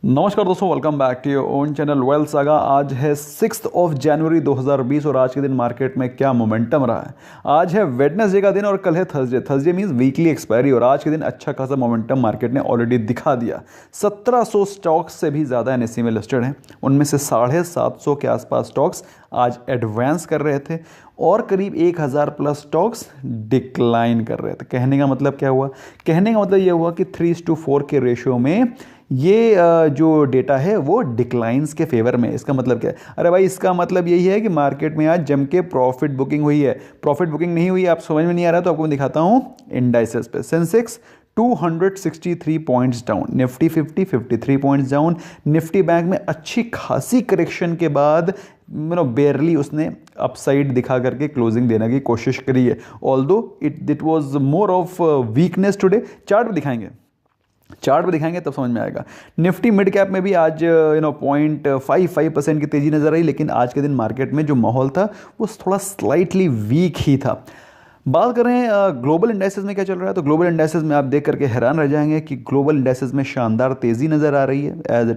नमस्कार दोस्तों, welcome back to your own channel Wealth Saga. आज है 6 जनवरी 2020 और आज के दिन मार्केट में क्या मोमेंटम रहा है। आज है वेडनेसडे का दिन और कल है Thursday. Thursday means weekly expiry और आज के दिन अच्छा खासा मोमेंटम मार्केट ने ऑलरेडी दिखा दिया। 1700 स्टॉक्स से भी ज़्यादा एनएसई में लिस्टेड हैं, उनमें से 750 के आसपास स्टॉक्स आज एडवांस कर रहे थे और करीब 1000 प्लस स्टॉक्स डिक्लाइन कर रहे थे। कहने का मतलब क्या हुआ? कहने का मतलब ये हुआ कि 3:4 के रेशियो में ये जो डेटा है वो डिक्लाइंस के फेवर में। इसका मतलब क्या है? अरे भाई, इसका मतलब यही है कि मार्केट में आज जम के प्रॉफिट बुकिंग हुई है। प्रॉफिट बुकिंग नहीं हुई, आप समझ में नहीं आ रहा तो आपको मैं दिखाता हूँ इंडाइसेस पे। Sensex 263 points down, Nifty 53 points down. Nifty bank में अच्छी खासी करेक्शन के बाद बेयरली उसने अपसाइड दिखा करके क्लोजिंग देने की कोशिश करी है। Although it was more of weakness today. Chart पे दिखाएंगे तब समझ में आएगा। निफ्टी मिड कैप में भी आज 0.55% की तेजी नजर आई, लेकिन आज के दिन मार्केट में जो माहौल था वो थोड़ा स्लाइटली वीक ही था। बात करें ग्लोबल इंडाइसेस में क्या चल रहा है, तो ग्लोबल इंडाइसेस में आप देख करके हैरान रह जाएंगे कि ग्लोबल इंडाइसेस में शानदार तेजी नजर आ रही है। As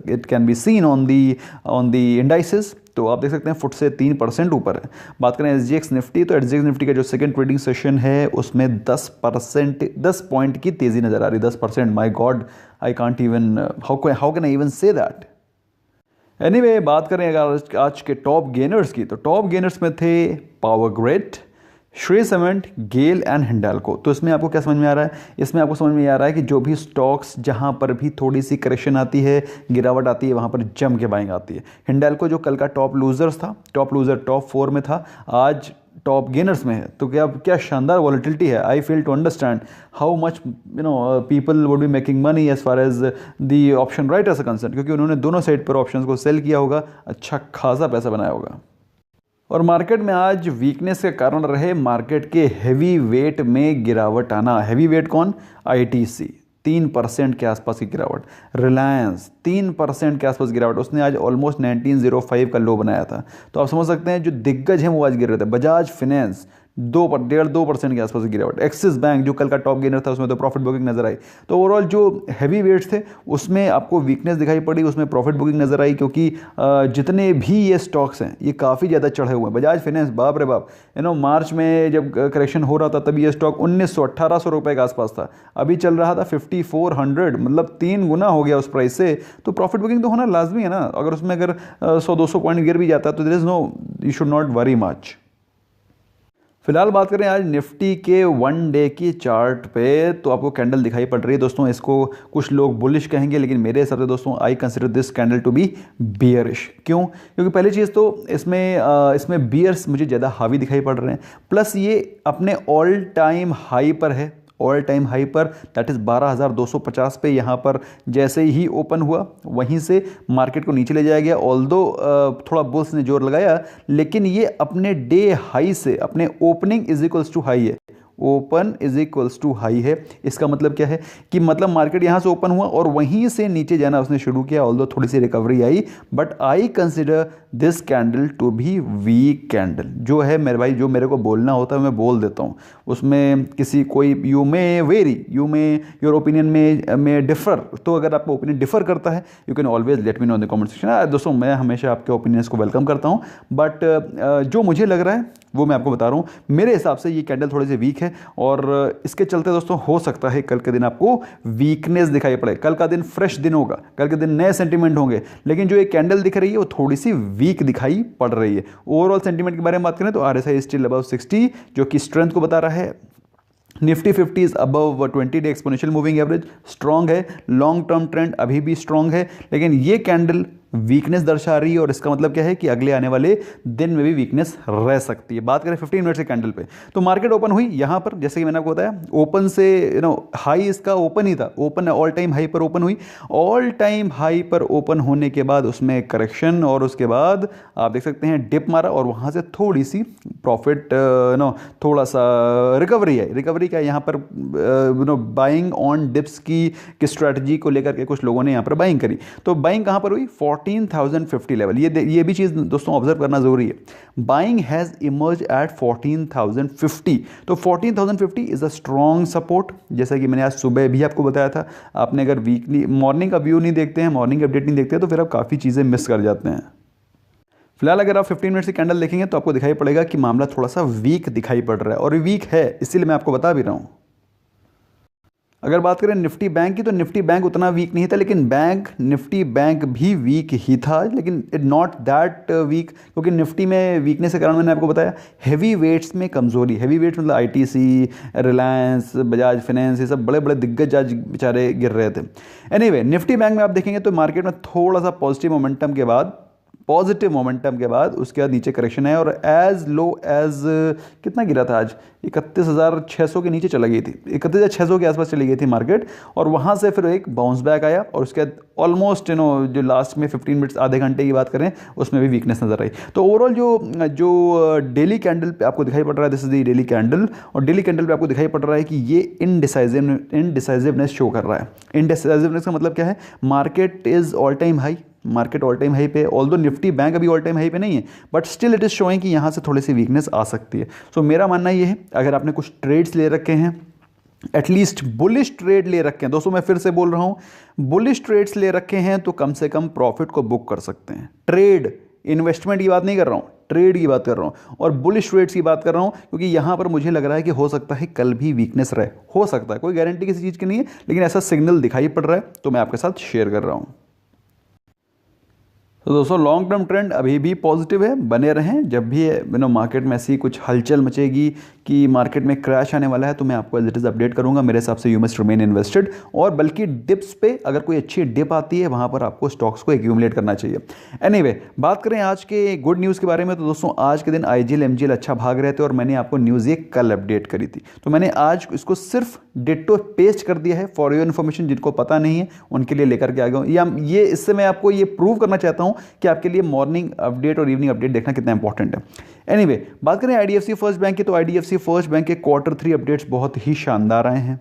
it can be seen on the indices. तो आप देख सकते हैं फुट से 3% ऊपर है। बात करें एसजीएक्स निफ्टी, तो एसजीएक्स निफ्टी का जो सेकंड ट्रेडिंग सेशन है उसमें 10 पॉइंट की तेजी नजर आ रही है। 10%, my God, I can't even how can I even say that. Anyway, बात करें अगर आज के टॉप गेनर्स की, तो टॉप गेनर्स में थे Power Grid, Shree Cement, GAIL and Hindalco. तो इसमें आपको क्या समझ में आ रहा है? इसमें आपको समझ में आ रहा है कि जो भी स्टॉक्स जहां पर भी थोड़ी सी करेक्शन आती है, गिरावट आती है, वहां पर जम के बाइंग आती है। हिंडाल्को जो कल का टॉप लूजर्स था, टॉप लूजर टॉप 4 में था, आज टॉप गेनर्स में है। तो क्या शानदार वॉलेटिलिटी है। I fail to understand how much people would be making money as far as the option writers are concern, क्योंकि उन्होंने दोनों साइड पर ऑप्शंस को सेल किया होगा, अच्छा खासा पैसा बनाया होगा। और मार्केट में आज वीकनेस के कारण रहे मार्केट के हैवी वेट में गिरावट आना। हैवी वेट कौन? आईटीसी 3% के आसपास की गिरावट, रिलायंस 3% के आसपास गिरावट। उसने आज ऑलमोस्ट 1905 का लो बनाया था। तो आप समझ सकते हैं जो दिग्गज हैं वो आज गिर रहे थे। बजाज फिनेंस 2% के आसपास की गिरावट। एक्सिस बैंक जो कल का टॉप गेनर था उसमें तो प्रॉफिट बुकिंग नजर आई। तो ओवरऑल जो हैवी वेट्स थे उसमें आपको वीकनेस दिखाई पड़ी, उसमें प्रॉफिट बुकिंग नजर आई, क्योंकि जितने भी ये स्टॉक्स हैं ये काफ़ी ज़्यादा चढ़े हुए हैं। बजाज फिनेंस, बाप रे बाप, मार्च में जब करेक्शन हो रहा था तभी ये स्टॉक 1900-1800 रुपये के आसपास था, अभी चल रहा था 5400, मतलब 3 गुना हो गया उस प्राइस से। तो प्रॉफिट बुकिंग तो होना लाजमी है ना। अगर उसमें अगर 100-200 पॉइंट गिर भी जाता है तो there is no, you should not worry much. फिलहाल बात करें आज निफ्टी के 1 डे की चार्ट पे, तो आपको कैंडल दिखाई पड़ रही है दोस्तों। इसको कुछ लोग बुलिश कहेंगे, लेकिन मेरे हिसाब से दोस्तों I consider this candle to be bearish. क्यों? क्योंकि पहली चीज़ तो इसमें बियर्स मुझे ज़्यादा हावी दिखाई पड़ रहे हैं, प्लस ये अपने ऑल टाइम हाई पर है। ऑल टाइम हाई पर, दैट इज़ 12,250 पे यहाँ पर जैसे ही ओपन हुआ वहीं से मार्केट को नीचे ले जाया गया। ऑल्दो थोड़ा बुल्स ने जोर लगाया, लेकिन ये अपने डे हाई से, अपने opening is equals to high है, open is equals to high है। इसका मतलब क्या है कि मतलब मार्केट यहाँ से ओपन हुआ और वहीं से नीचे जाना उसने शुरू किया। ऑल्दो थोड़ी सी रिकवरी आई, but I consider this candle to be weak candle. जो है मेरे भाई, जो मेरे को बोलना होता है मैं बोल देता हूँ। उसमें किसी कोई you may very, your opinion में डिफर। तो अगर आपका ओपिनियन डिफर करता है you can always let me know in the comment section. दोस्तों, मैं हमेशा आपके ओपिनियंस को वेलकम करता हूँ, बट जो मुझे लग रहा है वो मैं आपको बता रहा हूँ। मेरे हिसाब से ये कैंडल थोड़ी सी वीक है और इसके चलते दोस्तों हो सकता है कल के दिन आपको वीकनेस दिखाई पड़े। कल का दिन फ्रेश दिन होगा, कल के दिन नए सेंटीमेंट होंगे, लेकिन जो ये कैंडल दिख रही है वो थोड़ी सी वीक दिखाई पड़ रही है। ओवरऑल सेंटीमेंट के बारे में बात करें तो आरएसआई स्टिल अबव 60, जो कि स्ट्रेंथ को बता रहा है। Nifty 50 is above 20 day exponential moving average, strong है। लॉन्ग टर्म ट्रेंड अभी भी स्ट्रॉन्ग है, लेकिन ये कैंडल वीकनेस दर्शा रही है और इसका मतलब क्या है कि अगले आने वाले दिन में भी वीकनेस रह सकती है। बात करें 15 मिनट से कैंडल पे, तो मार्केट ओपन हुई यहाँ पर, जैसे कि मैंने आपको बताया, ओपन से हाई इसका ओपन ही था, ओपन ऑल टाइम हाई पर ओपन हुई। ऑल टाइम हाई पर ओपन होने के बाद उसमें करेक्शन और उसके बाद आप देख सकते हैं डिप मारा और वहाँ से थोड़ी सी प्रॉफिट थोड़ा सा रिकवरी है। रिकवरी क्या, यहाँ पर बाइंग ऑन डिप्स की स्ट्रैटेजी को लेकर के कुछ लोगों ने यहाँ पर बाइंग करी। तो बाइंग कहाँ पर हुई? 14,050 लेवल, ये भी चीज़ दोस्तों ऑब्जर्व करना ज़रूरी है। बाइंग हैज़ इमर्ज एट 14,050, तो 14,050 इज़ अ स्ट्रॉन्ग सपोर्ट। जैसा कि मैंने आज सुबह भी आपको बताया था, आपने अगर वीकली मॉर्निंग का व्यू नहीं देखते हैं, मॉर्निंग अपडेट नहीं देखते हैं, तो फिर आप काफ़ी चीज़ें मिस कर जाते हैं। फिलहाल अगर आप 15 मिनट की कैंडल देखेंगे तो आपको दिखाई पड़ेगा कि मामला थोड़ा सा वीक दिखाई पड़ रहा है, और वीक है, इसीलिए मैं आपको बता भी रहा हूँ। अगर बात करें निफ्टी बैंक की, तो निफ्टी बैंक उतना वीक नहीं था, लेकिन निफ्टी बैंक भी वीक ही था, लेकिन नॉट दैट वीक, क्योंकि निफ्टी में वीकनेस के कारण मैंने आपको बताया हैवी वेट्स में कमजोरी। हैवी वेट्स मतलब आईटीसी, रिलायंस, बजाज फाइनेंस, ये सब बड़े बड़े दिग्गज आज बेचारे गिर रहे थे। एनीवे, निफ्टी बैंक में आप देखेंगे तो मार्केट में थोड़ा सा पॉजिटिव मोमेंटम के बाद उसके बाद नीचे करेक्शन है, और एज लो एज कितना गिरा था आज, 31,600 के नीचे चला गई थी, 31,600 के आसपास चली गई थी मार्केट, और वहाँ से फिर एक बाउंस बैक आया, और उसके बाद ऑलमोस्ट जो लास्ट में 15 मिनट्स, आधे घंटे की बात करें, उसमें भी वीकनेस नजर आई। तो ओवरऑल जो डेली कैंडल पे आपको दिखाई पड़ रहा है, this is the daily candle, और डेली कैंडल पे आपको दिखाई पड़ रहा है कि ये इनडिसाइसिवनेस शो कर रहा है। इनडिसाइसिवनेस का मतलब क्या है, market is all time high, market all time high पे, ऑल्दो निफ्टी बैंक अभी ऑल टाइम हाई पे नहीं है, but still it is showing कि यहाँ से थोड़ी सी वीकनेस आ सकती है। सो मेरा मानना ये है, अगर आपने कुछ ट्रेड्स ले रखे हैं, एटलीस्ट बुलिश ट्रेड ले रखे हैं, दोस्तों मैं फिर से बोल रहा हूँ, बुलिश ट्रेड्स ले रखे हैं तो कम से कम प्रॉफिट को बुक कर सकते हैं। ट्रेड, इन्वेस्टमेंट की बात नहीं कर रहा हूँ, ट्रेड की बात कर रहा हूँ, और बुलिश ट्रेड्स की बात कर रहा हूँ, क्योंकि यहाँ पर मुझे लग रहा है कि हो सकता है कल भी वीकनेस रहे, हो सकता है, कोई गारंटी किसी चीज़ की नहीं है, लेकिन ऐसा सिग्नल दिखाई पड़ रहा है, तो मैं आपके साथ शेयर कर रहा हूँ। तो दोस्तों लॉन्ग टर्म ट्रेंड अभी भी पॉजिटिव है, बने रहें। जब भी मार्केट में ऐसी कुछ हलचल मचेगी कि मार्केट में क्रैश आने वाला है, तो मैं आपको एज इट इज़ अपडेट करूंगा। मेरे हिसाब से यू मस्ट रिमेन इन्वेस्टेड, और बल्कि डिप्स पे अगर कोई अच्छी डिप आती है, वहाँ पर आपको स्टॉक्स को एक्यूमुलेट करना चाहिए। एनीवे, बात करें आज के गुड न्यूज़ के बारे में, तो दोस्तों आज के दिन आईजीएल एमजीएल अच्छा भाग रहे थे, और मैंने आपको न्यूज़ ये कल अपडेट करी थी, तो मैंने आज इसको सिर्फ डिट्टो पेस्ट कर दिया है फॉर योर इन्फॉर्मेशन। जिनको पता नहीं है उनके लिए लेकर के आ गया हूँ, या ये इससे मैं आपको ये प्रूव करना चाहता हूँ कि आपके लिए मॉर्निंग अपडेट और इवनिंग अपडेट देखना कितना इंपॉर्टेंट है। एनीवे, बात करें आईडीएफसी फर्स्ट बैंक की, तो आईडीएफसी फर्स्ट बैंक के Q3 अपडेट्स बहुत ही शानदार आए हैं।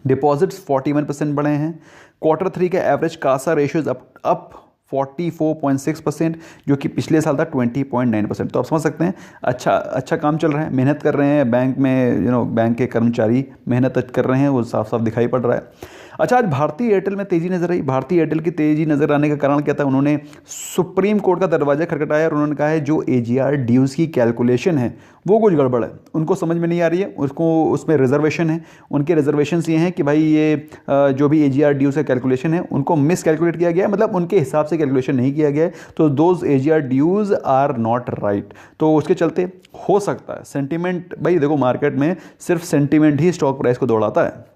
डिपॉजिट्स 41% बढ़े हैं। Q3 के एवरेज कासा रेशियोज अप 44.6%, जो कि पिछले साल था 20.9%। तो आप समझ सकते हैं अच्छा काम चल रहा है, मेहनत कर रहे हैं बैंक में, बैंक के कर्मचारी मेहनत कर रहे हैं, वो साफ साफ दिखाई पड़ रहा है। अच्छा, आज भारतीय एयरटेल में तेजी नजर आई। भारतीय एयरटेल की तेजी नजर आने का कारण क्या था, उन्होंने सुप्रीम कोर्ट का दरवाजा खटखटाया, और उन्होंने कहा है जो एजीआर ड्यूज की कैलकुलेशन है वो कुछ गड़बड़ है, उनको समझ में नहीं आ रही है, उसमें रिजर्वेशन है। उनके रिजर्वेशन ये हैं कि भाई ये जो भी एजीआर ड्यूज का कैलकुलेशन है उनको मिस कैलकुलेट किया गया है, मतलब उनके हिसाब से कैलकुलेशन नहीं किया गया है, तो those AGR dues are not right. तो उसके चलते हो सकता है सेंटीमेंट, भाई देखो मार्केट में सिर्फ सेंटीमेंट ही स्टॉक प्राइस को दौड़ाता है,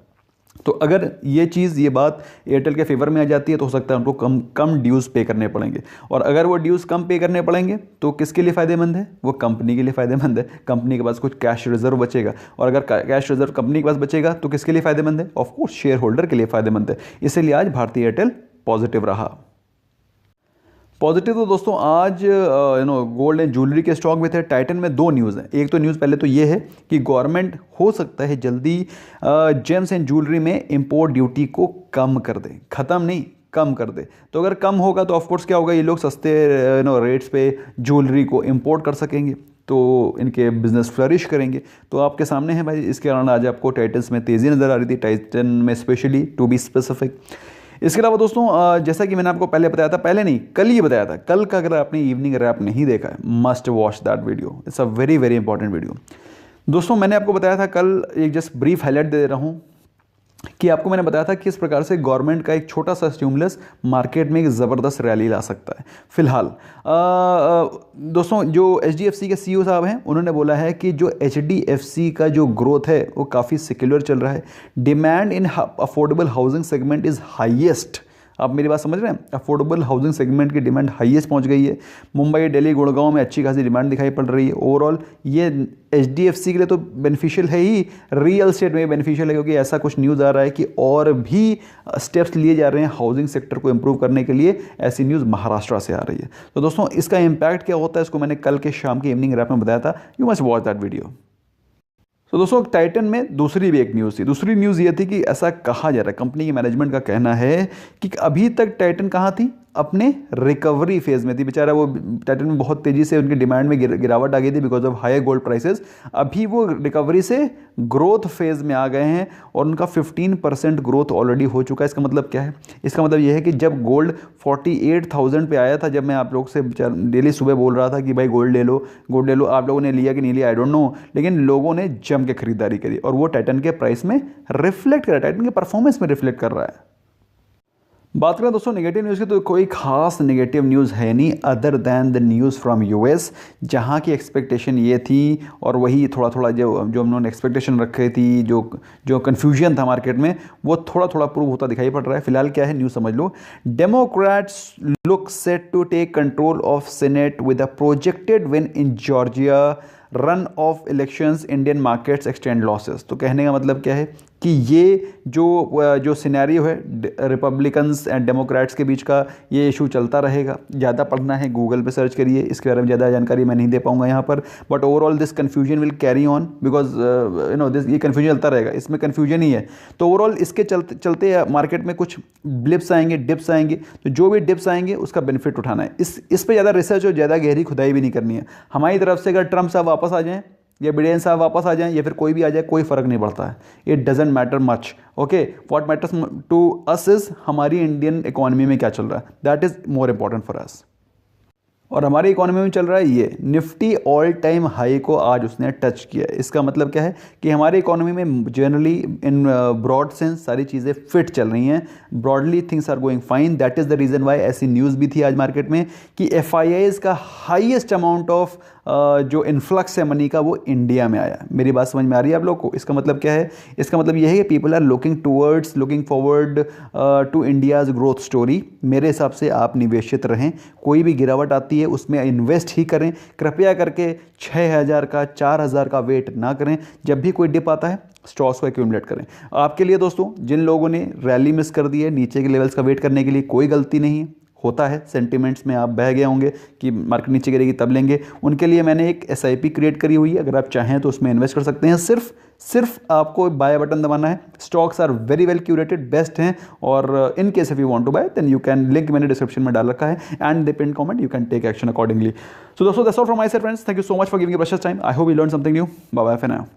तो अगर ये बात एयरटेल के फेवर में आ जाती है, तो हो सकता है उनको कम ड्यूज़ पे करने पड़ेंगे, और अगर वो ड्यूज़ कम पे करने पड़ेंगे तो किसके लिए फ़ायदेमंद है, वो कंपनी के लिए फ़ायदेमंद है। कंपनी के पास कुछ कैश रिजर्व बचेगा, और अगर कैश रिजर्व कंपनी के पास बचेगा तो किसके लिए फ़ायदेमंद है, ऑफकोर्स शेयर होल्डर के लिए फ़ायदेमंद है। इसीलिए आज भारतीय एयरटेल पॉजिटिव रहा। पॉजिटिव तो दोस्तों आज गोल्ड एंड ज्वेलरी के स्टॉक में थे। टाइटन में दो न्यूज़ हैं। एक तो न्यूज़ पहले तो ये है कि गवर्नमेंट हो सकता है जल्दी जेम्स एंड ज्वेलरी में इंपोर्ट ड्यूटी को कम कर दे, ख़त्म नहीं कम कर दे। तो अगर कम होगा तो ऑफकोर्स क्या होगा, ये लोग सस्ते रेट्स पे ज्वेलरी को इंपोर्ट कर सकेंगे, तो इनके बिजनेस फ्लरिश करेंगे। तो आपके सामने है भाई, इसके कारण आज आपको टाइटन्स में तेज़ी नज़र आ रही थी, टाइटन में स्पेशली टू बी स्पेसिफिक। इसके अलावा दोस्तों जैसा कि मैंने आपको पहले बताया था, पहले नहीं कल ही बताया था, कल का अगर आपने इवनिंग रैप नहीं देखा है, must watch that video, it's a very very important video. दोस्तों मैंने आपको बताया था कल, एक जस्ट ब्रीफ हाईलाइट दे रहा हूँ कि आपको मैंने बताया था कि किस प्रकार से गवर्नमेंट का एक छोटा सा स्टिमुलस मार्केट में एक ज़बरदस्त रैली ला सकता है। फिलहाल दोस्तों जो एचडीएफसी के सीईओ साहब हैं, उन्होंने बोला है कि जो एचडीएफसी का जो ग्रोथ है वो काफ़ी सेक्युलर चल रहा है। Demand in affordable housing segment is highest. आप मेरी बात समझ रहे हैं, अफोर्डेबल हाउसिंग सेगमेंट की डिमांड हाईएस्ट पहुंच गई है। मुंबई, दिल्ली, गुड़गांव में अच्छी खासी डिमांड दिखाई पड़ रही है। ओवरऑल ये एचडीएफसी के लिए तो बेनिफिशियल है ही, रियल एस्टेट में बेनिफिशियल है, क्योंकि ऐसा कुछ न्यूज़ आ रहा है कि और भी स्टेप्स लिए जा रहे हैं हाउसिंग सेक्टर को इंप्रूव करने के लिए। ऐसी न्यूज़ महाराष्ट्र से आ रही है। तो दोस्तों इसका इंपैक्ट क्या होता है, इसको मैंने कल के शाम की इवनिंग रैप में बताया था। You must watch that video. तो दोस्तों टाइटन में दूसरी भी एक न्यूज़ थी। दूसरी न्यूज़ ये थी कि ऐसा कहा जा रहा है, कंपनी के मैनेजमेंट का कहना है कि अभी तक टाइटन कहाँ थी, अपने रिकवरी फेज में थी। बेचारा वो टाइटन में बहुत तेजी से उनकी डिमांड में गिरावट आ गई थी because of higher gold prices. अभी वो रिकवरी से ग्रोथ फेज में आ गए हैं और उनका 15% ग्रोथ ऑलरेडी हो चुका है। इसका मतलब क्या है? इसका मतलब ये है कि जब गोल्ड 48,000 पे आया था, जब मैं आप लोग से डेली सुबह बोल रहा था कि भाई गोल्ड ले लो गोल्ड ले लो, आप लोगों ने लिया कि नहीं लिया आई डोंट नो, लेकिन लोगों ने जम के खरीदारी करी और वो टाइटन के प्राइस में रिफ्लेक्ट कर रहा है, टाइटन के परफॉर्मेंस में रिफ्लेक्ट कर रहा है। बात करें दोस्तों नेगेटिव न्यूज़ की, तो कोई खास नेगेटिव न्यूज़ है नहीं other than the news from US, जहाँ की एक्सपेक्टेशन ये थी और वही थोड़ा थोड़ा जो हम लोगों ने एक्सपेक्टेशन रखी थी, जो कन्फ्यूजन था मार्केट में, वो थोड़ा थोड़ा प्रूव होता दिखाई पड़ रहा है। फिलहाल क्या है न्यूज़ समझ लो। Democrats look set to take control of Senate with a projected win in Georgia, run off elections, Indian markets extend losses. तो कहने का मतलब क्या है कि ये जो सिनेरियो है रिपब्लिकन्स एंड डेमोक्रेट्स के बीच का, ये इशू चलता रहेगा। ज़्यादा पढ़ना है गूगल पे सर्च करिए, इसके बारे में ज़्यादा जानकारी मैं नहीं दे पाऊंगा यहाँ पर, but overall this confusion will carry on because this ये कन्फ्यूजन चलता रहेगा, इसमें कन्फ्यूजन ही है। तो ओवरऑल इसके चलते मार्केट में कुछ ब्लिप्स आएंगे, डिप्स आएंगे, तो जो भी डिप्स आएंगे उसका बेनिफिट उठाना है। इस पर ज़्यादा रिसर्च और ज़्यादा गहरी खुदाई भी नहीं करनी है हमारी तरफ से। अगर ट्रम्प साहब वापस आ जाएं या बिडेन साहब वापस आ जाएं या फिर कोई भी आ जाए, कोई फर्क नहीं पड़ता है। It doesn't matter much. Okay, what matters to us is हमारी इंडियन इकोनॉमी में क्या चल रहा है, that is more important for us. और हमारी इकोनॉमी में चल रहा है ये निफ्टी ऑल टाइम हाई को आज उसने टच किया है। इसका मतलब क्या है कि हमारी इकोनॉमी में जनरली इन ब्रॉड सेंस सारी चीज़ें फिट चल रही हैं, broadly things are going fine. That is the reason why ऐसी न्यूज़ भी थी आज मार्केट में कि FIIs का हाईएस्ट अमाउंट ऑफ जो इन्फ्लक्स है मनी का वो इंडिया में आया। मेरी बात समझ में आ रही है आप लोग को? इसका मतलब क्या है? इसका मतलब यह है कि people are looking forward to India's growth story. मेरे हिसाब से आप निवेशित रहें, कोई भी गिरावट आती है उसमें इन्वेस्ट ही करें। कृपया करके 6,000 का 4,000 का वेट ना करें। जब भी कोई डिप आता है स्टॉक्स को एक्यूमुलेट करें। आपके लिए दोस्तों, जिन लोगों ने रैली मिस कर दी है, नीचे के लेवल्स का वेट करने के लिए कोई गलती नहीं है। होता है, सेंटिमेंट्स में आप बह गए होंगे कि मार्केट नीचे गिरेगी तब लेंगे। उनके लिए मैंने एक SIP क्रिएट करी हुई है, अगर आप चाहें तो उसमें इन्वेस्ट कर सकते हैं। सिर्फ आपको बाय बटन दबाना है। Stocks are very well curated, best हैं। और in case if you want to buy then you can, link मैंने डिस्क्रिप्शन में डाल रखा है, and the pin comment you can take action accordingly. So दोस्तों that's all from my side friends, thank you so much for giving your precious time. I hope you learn something new. Bye bye for now.